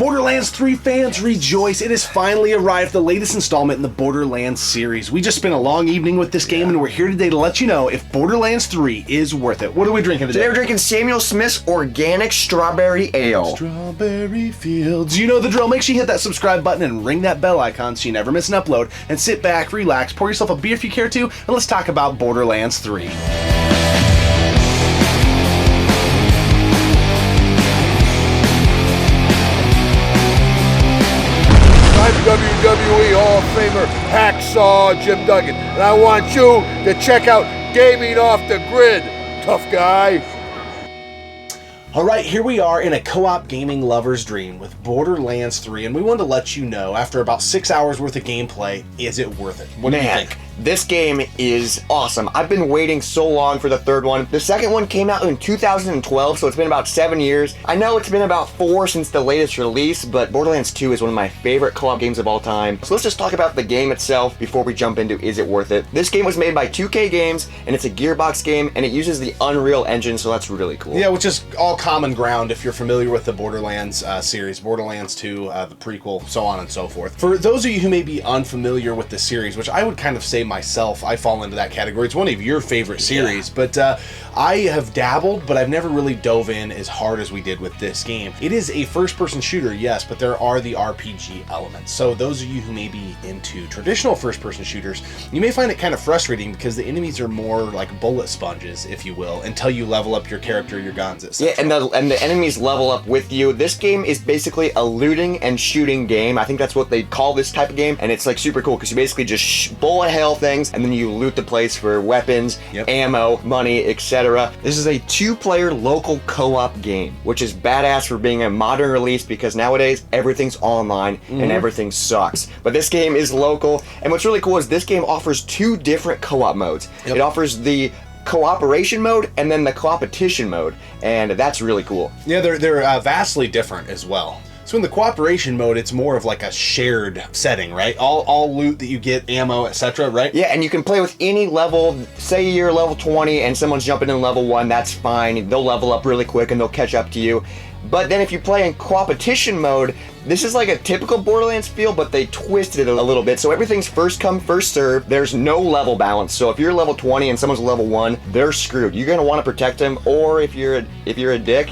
Borderlands 3 fans, rejoice. It has finally arrived, the latest installment in the Borderlands series. We just spent a long evening with this game, and we're here today to let you know if Borderlands 3 is worth it. What are we drinking today? Today we're drinking Samuel Smith's Organic Strawberry Ale. Strawberry Fields. You know the drill. Make sure you hit that subscribe button and ring that bell icon so you never miss an upload. And sit back, relax, pour yourself a beer if you care to, and let's talk about Borderlands 3. WWE Hall of Famer Hacksaw Jim Duggan, and I want you to check out Gaming Off the Grid, tough guy. Alright, here we are in a co-op gaming lover's dream with Borderlands 3, and we wanted to let you know, after about 6 hours worth of gameplay, is it worth it? What do you think? This game is awesome. I've been waiting so long for the third one. The second one came out in 2012, so it's been about 7 years. I know it's been about 4 since the latest release, but Borderlands 2 is one of my favorite co-op games of all time. So let's just talk about the game itself before we jump into is it worth it. This game was made by 2K Games, and it's a Gearbox game, and it uses the Unreal Engine, so that's really cool. Yeah, which is all common ground if you're familiar with the Borderlands series, Borderlands 2, the prequel, so on and so forth. For those of you who may be unfamiliar with the series, which I would kind of say myself, I fall into that category. It's one of your favorite series, but I have dabbled, but I've never really dove in as hard as we did with this game. It is a first-person shooter, yes, but there are the RPG elements. So those of you who may be into traditional first-person shooters, you may find it kind of frustrating because the enemies are more like bullet sponges, if you will, until you level up your character, your guns, etc. Yeah, and the enemies level up with you. This game is basically a looting and shooting game. I think that's what they call this type of game, and it's like super cool because you basically just bullet hell things, and then you loot the place for weapons, ammo, money, etc. This is a 2-player local co-op game, which is badass for being a modern release because nowadays everything's online and everything sucks. But this game is local, and what's really cool is this game offers 2 different co-op modes. It offers the cooperation mode and then the competition mode, and that's really cool. Yeah, they're vastly different as well. So in the cooperation mode, it's more of like a shared setting, right? All loot that you get, ammo, etc., right? Yeah, and you can play with any level. Say you're level 20 and someone's jumping in level 1, that's fine. They'll level up really quick and they'll catch up to you. But then if you play in competition mode, this is like a typical Borderlands feel, but they twisted it a little bit. So everything's first come, first serve. There's no level balance. So if you're level 20 and someone's level 1, they're screwed. You're gonna want to protect them, or if you're a dick,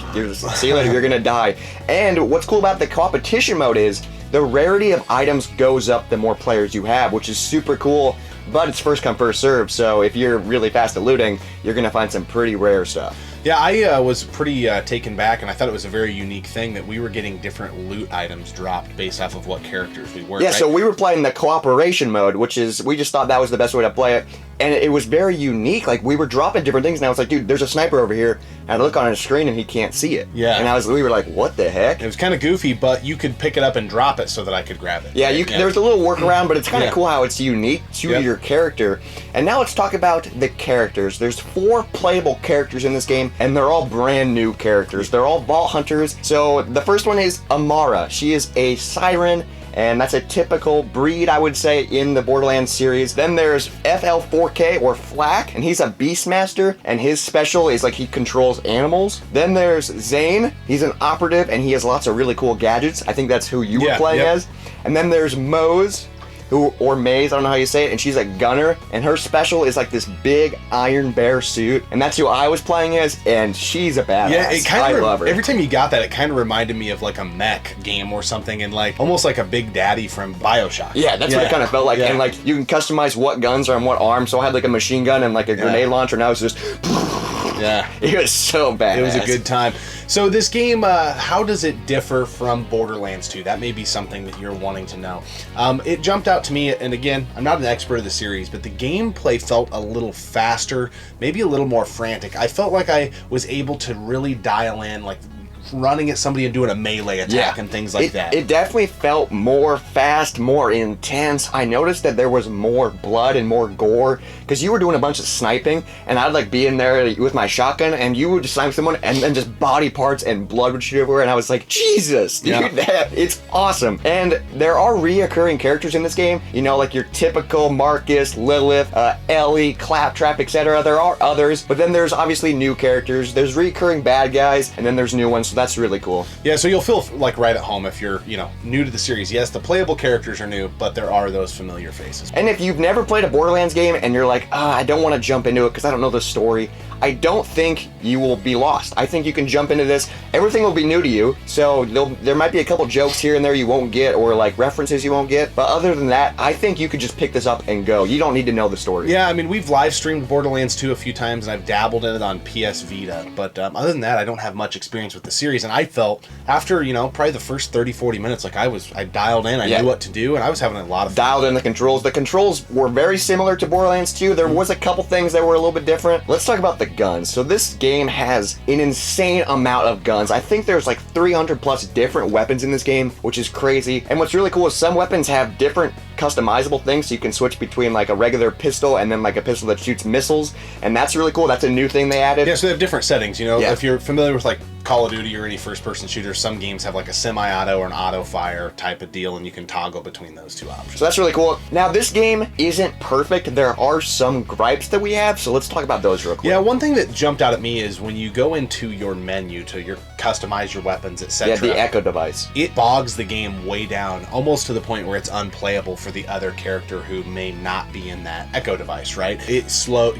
see you later, you're gonna die. And what's cool about the competition mode is the rarity of items goes up the more players you have, which is super cool. But it's first come, first serve. So if you're really fast at looting, you're gonna find some pretty rare stuff. Yeah, I was pretty taken back, and I thought it was a very unique thing that we were getting different loot items dropped based off of what characters we were. Yeah, right? so we were playing the cooperation mode, which is, we just thought that was the best way to play it. And it was very unique. Like, we were dropping different things. Now it's like, dude, there's a sniper over here. And I look on his screen and he can't see it. Yeah. And we were like, what the heck? It was kind of goofy, but you could pick it up and drop it so that I could grab it. Yeah, there's a little workaround, but it's kind of cool how it's unique to your character. And now let's talk about the characters. There's 4 playable characters in this game, and they're all brand new characters. They're all vault hunters. So the first one is Amara. She is a siren, and that's a typical breed, I would say, in the Borderlands series. Then there's FL4K, or Flak, and he's a Beastmaster, and his special is like he controls animals. Then there's Zane. He's an operative, and he has lots of really cool gadgets. I think that's who you were playing as. And then there's Mose, or Maze, I don't know how you say it, and she's a gunner, and her special is like this big Iron Bear suit, and that's who I was playing as, and she's a badass. Yeah, it kind of, I love her. Every time you got that, it kind of reminded me of like a mech game or something, and like almost like a Big Daddy from BioShock. Yeah, that's what it kind of felt like, and like you can customize what guns are on what arm, so I had like a machine gun and like a grenade launcher, and I was just... Yeah. It was so badass. It was a good time. So this game, how does it differ from Borderlands 2? That may be something that you're wanting to know. It jumped out to me, and again, I'm not an expert of the series, but the gameplay felt a little faster, maybe a little more frantic. I felt like I was able to really dial in, like running at somebody and doing a melee attack and things like that. It definitely felt more fast, more intense. I noticed that there was more blood and more gore because you were doing a bunch of sniping, and I'd like be in there with my shotgun, and you would just snipe someone, and then just body parts and blood would shoot everywhere, and I was like, Jesus, dude, it's awesome. And there are reoccurring characters in this game, you know, like your typical Marcus, Lilith, Ellie, Claptrap, etc. There are others, but then there's obviously new characters. There's recurring bad guys, and then there's new ones. So that's really cool. Yeah, so you'll feel like right at home if you're, new to the series. Yes, the playable characters are new, but there are those familiar faces. And if you've never played a Borderlands game and you're like, I don't want to jump into it because I don't know the story, I don't think you will be lost. I think you can jump into this. Everything will be new to you, so there might be a couple jokes here and there you won't get, or like references you won't get, but other than that, I think you could just pick this up and go. You don't need to know the story. Yeah, I mean, we've live streamed Borderlands 2 a few times, and I've dabbled in it on PS Vita, but other than that, I don't have much experience with the series, and I felt, after, probably the first 30-40 minutes, like I dialed in, I knew what to do, and I was having a lot of fun. Dialed in the controls. The controls were very similar to Borderlands 2. There was a couple things that were a little bit different. Let's talk about the guns. So this game has an insane amount of guns. I think there's like 300 plus different weapons in this game, which is crazy. And what's really cool is some weapons have different customizable things, so you can switch between like a regular pistol and then like a pistol that shoots missiles, and that's really cool. That's a new thing they added. Yeah, so they have different settings, If you're familiar with like Call of Duty or any first-person shooter, some games have like a semi-auto or an auto-fire type of deal, and you can toggle between those two options. So that's really cool. Now, this game isn't perfect. There are some gripes that we have, so let's talk about those real quick. Yeah, one thing that jumped out at me is when you go into your menu to customize your weapons, etc. Yeah, the Echo device. It bogs the game way down, almost to the point where it's unplayable for the other character who may not be in that Echo device, right? It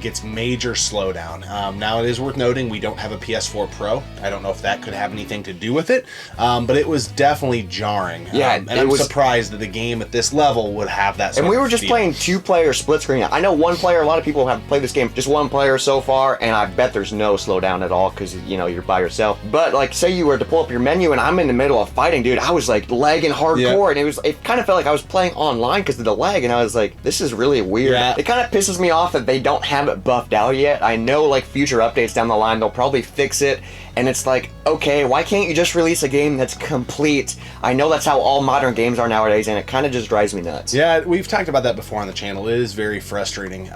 gets major slowdown. Now, it is worth noting we don't have a PS4 Pro. I don't know if that could have anything to do with it, but it was definitely jarring. Yeah, and I'm surprised that a game at this level would have that sort And we were of just feel. playing two-player split screen. I know one player, a lot of people have played this game, just one player so far, and I bet there's no slowdown at all because, you're by yourself. But, like, say you were to pull up your menu and I'm in the middle of fighting, dude, I was, like, lagging hardcore, and it kind of felt like I was playing online because of the lag, and I was like, this is really weird. Yeah. It kind of pisses me off that they don't have it buffed out yet. I know, like, future updates down the line, they'll probably fix it, and it's like, okay, why can't you just release a game that's complete? I know that's how all modern games are nowadays, and it kind of just drives me nuts. Yeah, we've talked about that before on the channel. It is very frustrating.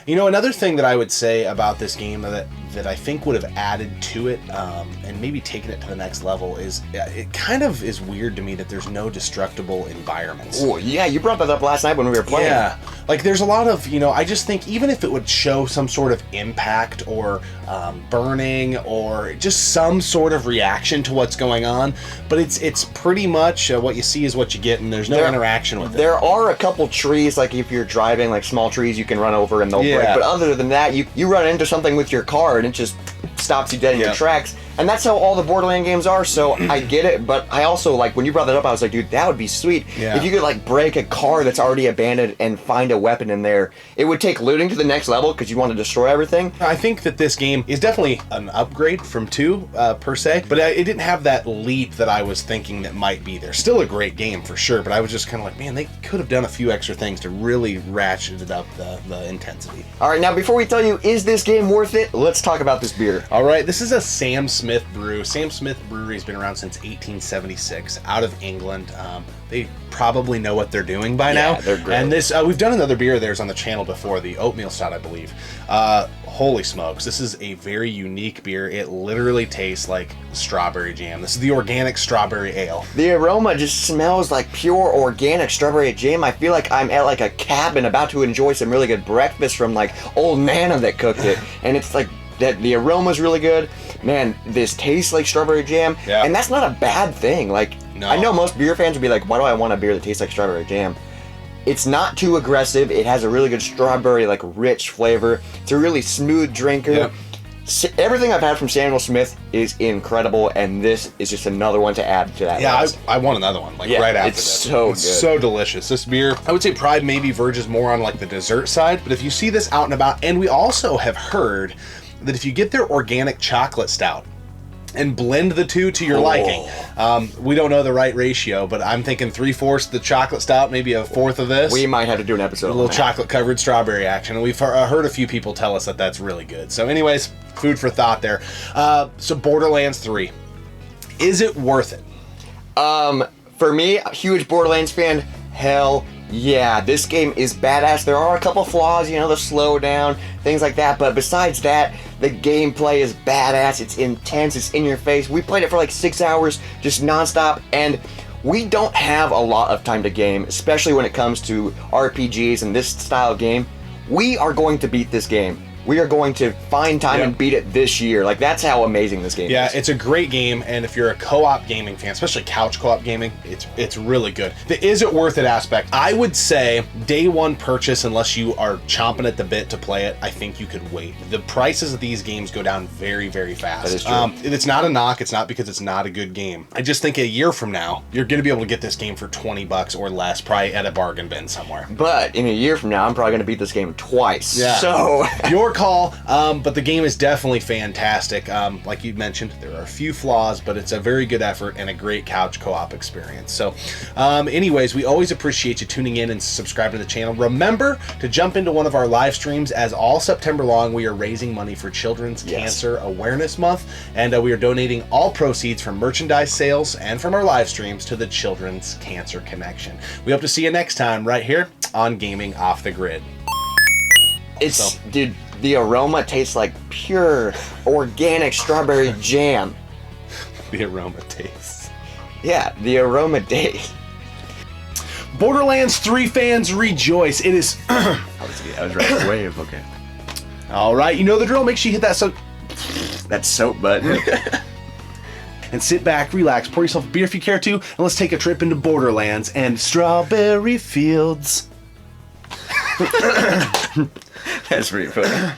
Another thing that I would say about this game that I think would have added to it and maybe taken it to the next level is it kind of is weird to me that there's no destructible environments. Oh, yeah, you brought that up last night when we were playing. Yeah, like there's a lot of, I just think even if it would show some sort of impact or burning or just some sort of reaction to what's going on, but it's pretty much what you see is what you get, and there's no interaction with it. There are a couple trees, like if you're driving, like small trees you can run over and they'll break, but other than that, you run into something with your car and it just stops you dead in your tracks. And that's how all the Borderlands games are, so I get it, but I also, like, when you brought that up, I was like, dude, that would be sweet. Yeah. If you could, like, break a car that's already abandoned and find a weapon in there. It would take looting to the next level, because you want to destroy everything. I think that this game is definitely an upgrade from 2, per se, but it didn't have that leap that I was thinking that might be there. Still a great game, for sure, but I was just kind of like, man, they could have done a few extra things to really ratchet it up the intensity. All right, now, before we tell you, is this game worth it? Let's talk about this beer. All right, this is a Sam Smith brew. Sam Smith Brewery has been around since 1876, out of England. They probably know what they're doing by now. Yeah, they're great. And this, we've done another beer of theirs on the channel before, the oatmeal stout, I believe. Holy smokes, this is a very unique beer. It literally tastes like strawberry jam. This is the organic strawberry ale. The aroma just smells like pure organic strawberry jam. I feel like I'm at like a cabin about to enjoy some really good breakfast from like old Nana that cooked it. And it's like, that the aroma's really good. Man, this tastes like strawberry jam. Yeah. And that's not a bad thing. Like, no. I know most beer fans would be like, why do I want a beer that tastes like strawberry jam? It's not too aggressive. It has a really good strawberry, like, rich flavor. It's a really smooth drinker. Yep. Everything I've had from Samuel Smith is incredible, and this is just another one to add to that. Yeah, list. I want another one, like right after it's this. so It's good. so delicious. This beer, I would say Pride maybe verges more on like the dessert side, but if you see this out and about, and we also have heard that if you get their organic chocolate stout and blend the two to your liking, we don't know the right ratio, but I'm thinking 3/4 the chocolate stout, maybe a fourth of this. We might have to do an episode A on little that. chocolate covered strawberry action, and we've heard a few people tell us that that's really good. So anyways, food for thought there. So Borderlands 3, is it worth it? For me, a huge Borderlands fan, hell yeah. This game is badass. There are a couple flaws, the slowdown, things like that, but besides that, the gameplay is badass. It's intense, it's in your face. We played it for like 6 hours, just nonstop, and we don't have a lot of time to game, especially when it comes to RPGs and this style of game. We are going to beat this game. we are going to find time and beat it this year. Like, that's how amazing this game is. Yeah, it's a great game, and if you're a co-op gaming fan, especially couch co-op gaming, it's really good. The is it worth it aspect, I would say day one purchase, unless you are chomping at the bit to play it, I think you could wait. The prices of these games go down very, very fast. That is true. It's not a knock, it's not because it's not a good game. I just think a year from now, you're going to be able to get this game for $20 or less, probably at a bargain bin somewhere. But in a year from now, I'm probably going to beat this game twice. Yeah. So your call, but the game is definitely fantastic. Like you mentioned, there are a few flaws, but it's a very good effort and a great couch co-op experience. So anyways, we always appreciate you tuning in and subscribing to the channel. Remember to jump into one of our live streams, as all September long we are raising money for Children's Cancer Awareness Month, and we are donating all proceeds from merchandise sales and from our live streams to the Children's Cancer Connection. We hope to see you next time right here on Gaming Off the Grid. Dude, the aroma tastes like pure organic strawberry jam. The aroma tastes. Yeah, the aroma tastes. Borderlands 3 fans rejoice. It is... I was ready to wave, okay. All right, you know the drill. Make sure you hit that soap button. And sit back, relax, pour yourself a beer if you care to, and let's take a trip into Borderlands and strawberry fields. That's pretty funny.